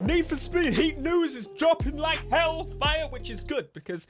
Need for Speed Heat news is dropping like hellfire, which is good because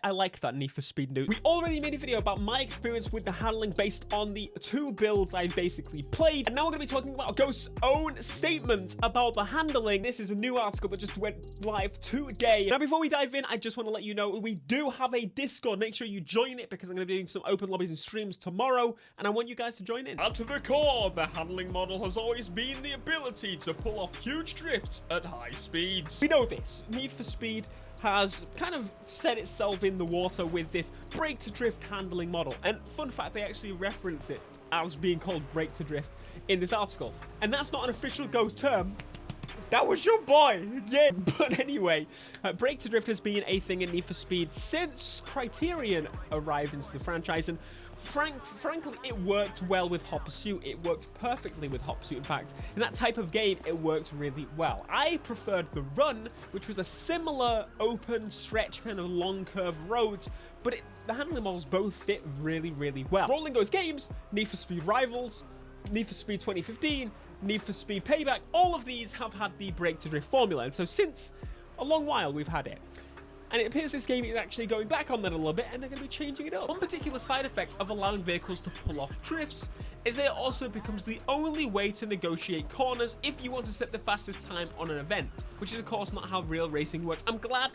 I like that Need for Speed news. We already made a video about my experience with the handling based on the 2 builds I basically played. And now we're going to be talking about Ghost's own statement about the handling. This is a new article that just went live today. Now, before we dive in, I just want to let you know we do have a Discord. Make sure you join it because I'm going to be doing some open lobbies and streams tomorrow. And I want you guys to join in. At the core, the handling model has always been the ability to pull off huge drifts at high speeds. We know this. Need for Speed has kind of set itself in the water with this brake to drift handling model. And fun fact, they actually reference it as being called brake to drift in this article. And that's not an official Ghost term. That was your boy, yeah. But anyway, brake to drift has been a thing in Need for Speed since Criterion arrived into the franchise, and frankly, it worked well with Hot Pursuit. It worked perfectly with Hot Pursuit. In fact, in that type of game, it worked really well. I preferred the Run, which was a similar open stretch, kind of long curved roads, but the handling models both fit really, really well. Rolling those games, Need for Speed Rivals, Need for Speed 2015, Need for Speed Payback, all of these have had the brake to drift formula, and so since a long while we've had it. And it appears this game is actually going back on that a little bit, and they're going to be changing it up. One particular side effect of allowing vehicles to pull off drifts is that it also becomes the only way to negotiate corners if you want to set the fastest time on an event, which is of course not how real racing works. I'm glad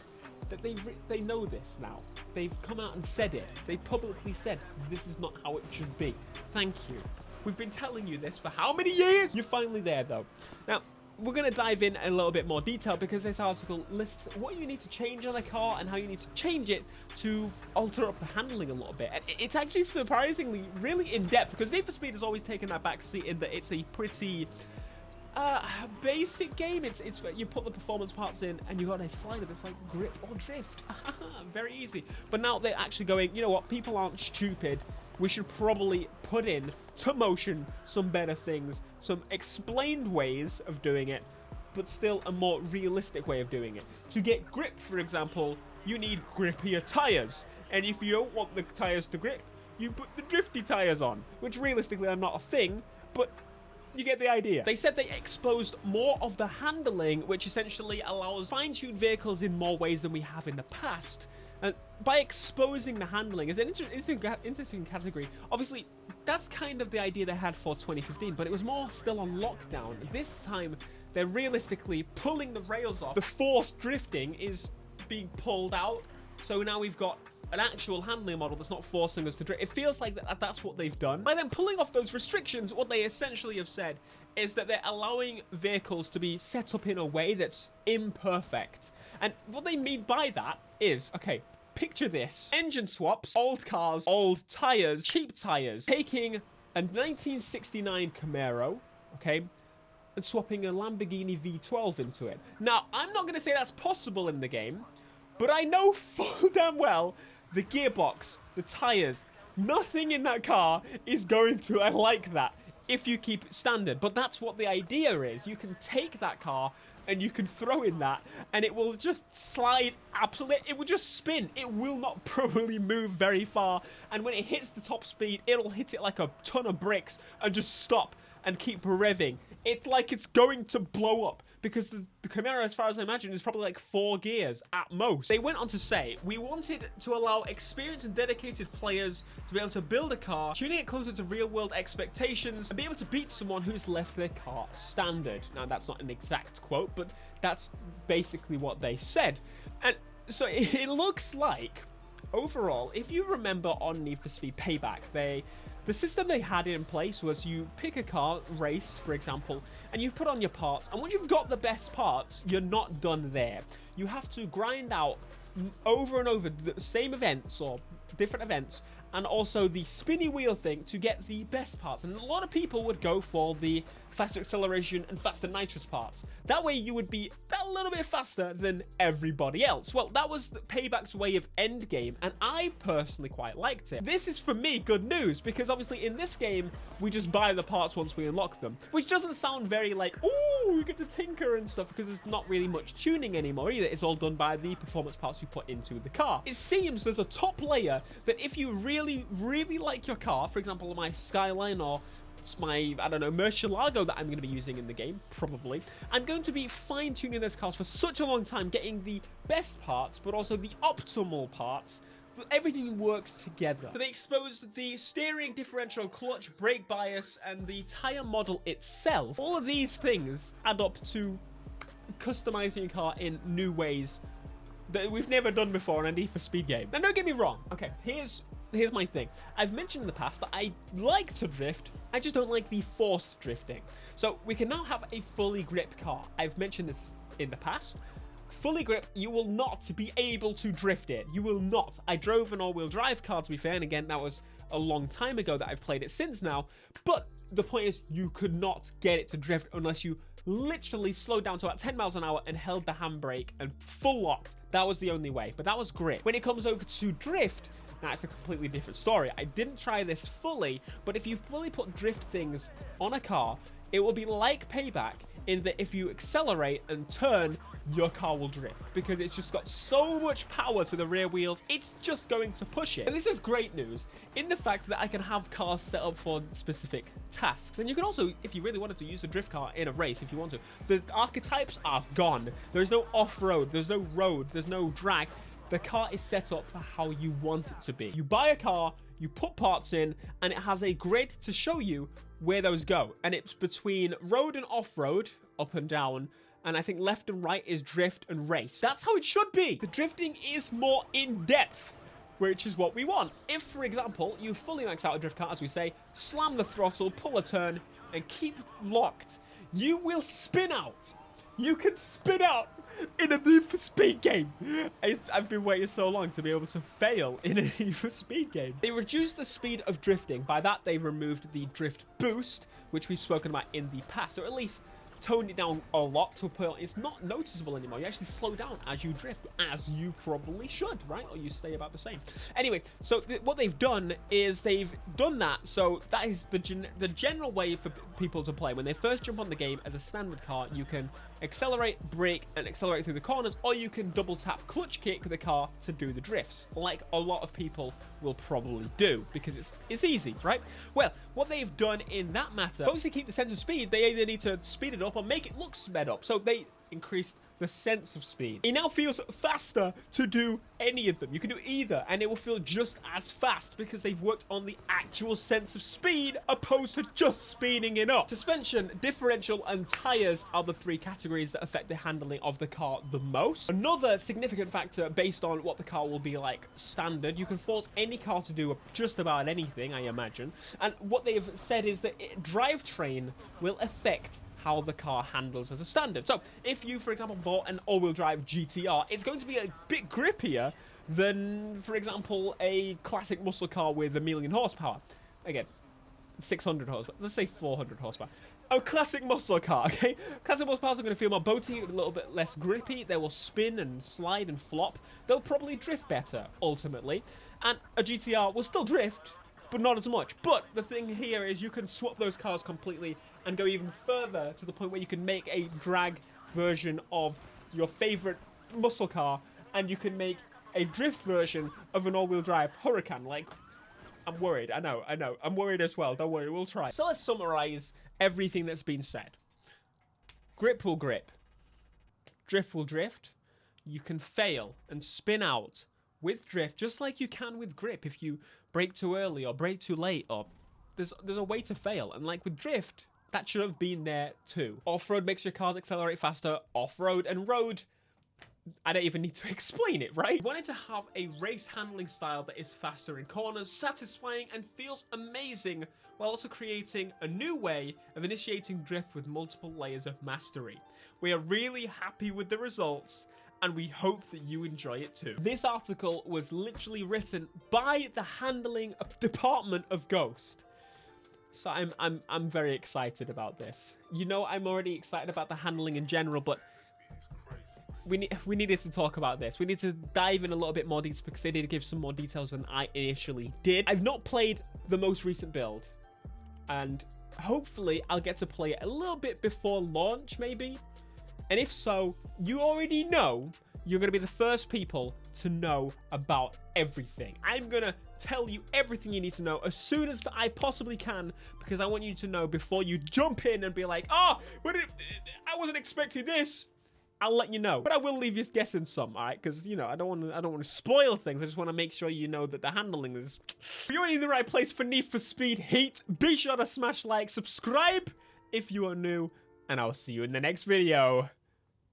that they know this now. They've come out and said it. They publicly said this is not how it should be. Thank you. We've been telling you this for how many years? You're finally there though. Now, we're going to dive in a little bit more detail because this article lists what you need to change on a car and how you need to change it to alter up the handling a little bit. And it's actually surprisingly really in-depth because Need for Speed has always taken that backseat in that it's a pretty basic game. It's you put the performance parts in and you got a slider that's like grip or drift. Very easy. But now they're actually going, you know what, people aren't stupid. We should probably put in to motion some better things, some explained ways of doing it, but still a more realistic way of doing it. To get grip, for example, you need grippier tires. And if you don't want the tires to grip, you put the drifty tires on, which realistically are not a thing, but you get the idea. They said they exposed more of the handling, which essentially allows fine-tuned vehicles in more ways than we have in the past. And by exposing the handling is an interesting category. Obviously, that's kind of the idea they had for 2015, but it was more still on lockdown. This time, they're realistically pulling the rails off. The forced drifting is being pulled out, so now we've got an actual handling model that's not forcing us to drift. It feels like that's what they've done. By them pulling off those restrictions, what they essentially have said is that they're allowing vehicles to be set up in a way that's imperfect. And what they mean by that is, okay, picture this. Engine swaps, old cars, old tires, cheap tires. Taking a 1969 Camaro, okay, and swapping a Lamborghini V12 into it. Now, I'm not going to say that's possible in the game, but I know full damn well the gearbox, the tires, nothing in that car is going to like that if you keep it standard. But that's what the idea is. You can take that car and you can throw in that and it will just slide absolutely. It will just spin. It will not probably move very far. And when it hits the top speed, it'll hit it like a ton of bricks and just stop and keep revving. It's like it's going to blow up because the Camaro, as far as I imagine, is probably like 4 gears at most. They went on to say, we wanted to allow experienced and dedicated players to be able to build a car, tuning it closer to real world expectations, and be able to beat someone who's left their car standard. Now, that's not an exact quote, but that's basically what they said. And so it looks like, overall, if you remember on Need for Speed Payback, the system they had in place was you pick a car, race, for example, and you put on your parts. And once you've got the best parts, you're not done there. You have to grind out over and over the same events or different events, and also the spinny wheel thing to get the best parts. And a lot of people would go for the faster acceleration and faster nitrous parts. That way you would be a little bit faster than everybody else. Well, that was the Payback's way of endgame, and I personally quite liked it. This is, for me, good news, because obviously in this game, we just buy the parts once we unlock them, which doesn't sound very like, ooh, we get to tinker and stuff, because there's not really much tuning anymore either. It's all done by the performance parts you put into the car. It seems there's a top layer that if you really, really like your car, for example, my Skyline or drifts, my, I don't know, Murcielago that I'm going to be using in the game, probably. I'm going to be fine-tuning those cars for such a long time, getting the best parts, but also the optimal parts. Everything works together. So they exposed the steering, differential, clutch, brake bias, and the tire model itself. All of these things add up to customizing your car in new ways that we've never done before in a Need for Speed game. Now, don't get me wrong. Okay, here's my thing. I've mentioned in the past that I like to drift. I just don't like the forced drifting. So we can now have a fully gripped car. I've mentioned this in the past. Fully grip, you will not be able to drift it. You will not. I drove an all-wheel drive car, to be fair, and again, that was a long time ago that I've played it since now, but the point is you could not get it to drift unless you literally slowed down to about 10 miles an hour and held the handbrake and full locked. That was the only way, but that was grip. When it comes over to drift, now it's a completely different story. I didn't try this fully, but if you fully put drift things on a car, it will be like Payback in that if you accelerate and turn, your car will drift because it's just got so much power to the rear wheels, it's just going to push it. And this is great news in the fact that I can have cars set up for specific tasks. And you can also, if you really wanted to use a drift car in a race, if you want to, the archetypes are gone. There's no off-road, there's no road, there's no drag. The car is set up for how you want it to be. You buy a car, you put parts in, and it has a grid to show you where those go. And it's between road and off-road, up and down, and I think left and right is drift and race. That's how it should be. The drifting is more in-depth, which is what we want. If, for example, you fully max out a drift car, as we say, slam the throttle, pull a turn, and keep locked, you will spin out. You can spin out in a Need for Speed game. I've been waiting so long to be able to fail in a Need for Speed game. They reduced the speed of drifting. By that, they removed the drift boost, which we've spoken about in the past, or at least toned it down a lot to a point it's not noticeable anymore. You actually slow down as you drift, as you probably should, right? Or you stay about the same. Anyway, so what they've done is they've done that. So that is the general way for people to play. When they first jump on the game as a standard car, you can accelerate, brake, and accelerate through the corners, or you can double tap clutch kick the car to do the drifts, like a lot of people will probably do because it's easy, right? Well, what they've done in that matter, obviously keep the sense of speed. They either need to speed it up or make it look sped up. So they increased the sense of speed. It now feels faster to do any of them. You can do either and it will feel just as fast because they've worked on the actual sense of speed opposed to just speeding it up. Suspension, differential, and tires are the three categories that affect the handling of the car the most. Another significant factor based on what the car will be like standard. You can force any car to do just about anything, I imagine. And what they've said is that drivetrain will affect how the car handles as a standard. So if you, for example, bought an all-wheel drive GTR, it's going to be a bit grippier than, for example, a classic muscle car with 1,000,000 horsepower. Again, 600 horsepower. Let's say 400 horsepower. A classic muscle car, okay? Classic muscle cars are going to feel more boaty, a little bit less grippy. They will spin and slide and flop. They'll probably drift better, ultimately. And a GTR will still drift, but not as much. But the thing here is you can swap those cars completely and go even further to the point where you can make a drag version of your favorite muscle car, and you can make a drift version of an all-wheel drive Huracan. Like, I'm worried. I know. I'm worried as well. Don't worry, we'll try. So let's summarize everything that's been said. Grip will grip. Drift will drift. You can fail and spin out with drift, just like you can with grip if you brake too early or brake too late, or there's a way to fail. And like with drift, that should have been there too. Off-road makes your cars accelerate faster. Off-road and road, I don't even need to explain it, right? We wanted to have a race handling style that is faster in corners, satisfying, and feels amazing, while also creating a new way of initiating drift with multiple layers of mastery. We are really happy with the results, and we hope that you enjoy it too. This article was literally written by the handling department of Ghost. So I'm very excited about this. You know, I'm already excited about the handling in general, but we needed to talk about this. We need to dive in a little bit more details because they did give some more details than I initially did. I've not played the most recent build, and hopefully I'll get to play it a little bit before launch, maybe. And if so, you already know you're going to be the first people to know about everything. I'm going to tell you everything you need to know as soon as I possibly can, because I want you to know before you jump in and be like, oh, I wasn't expecting this. I'll let you know, but I will leave you guessing some, all right? Because, you know, I don't want to spoil things. I just want to make sure you know that the handling is... You're in the right place for Need for Speed Heat. Be sure to smash like, subscribe if you are new, and I'll see you in the next video.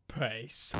Peace.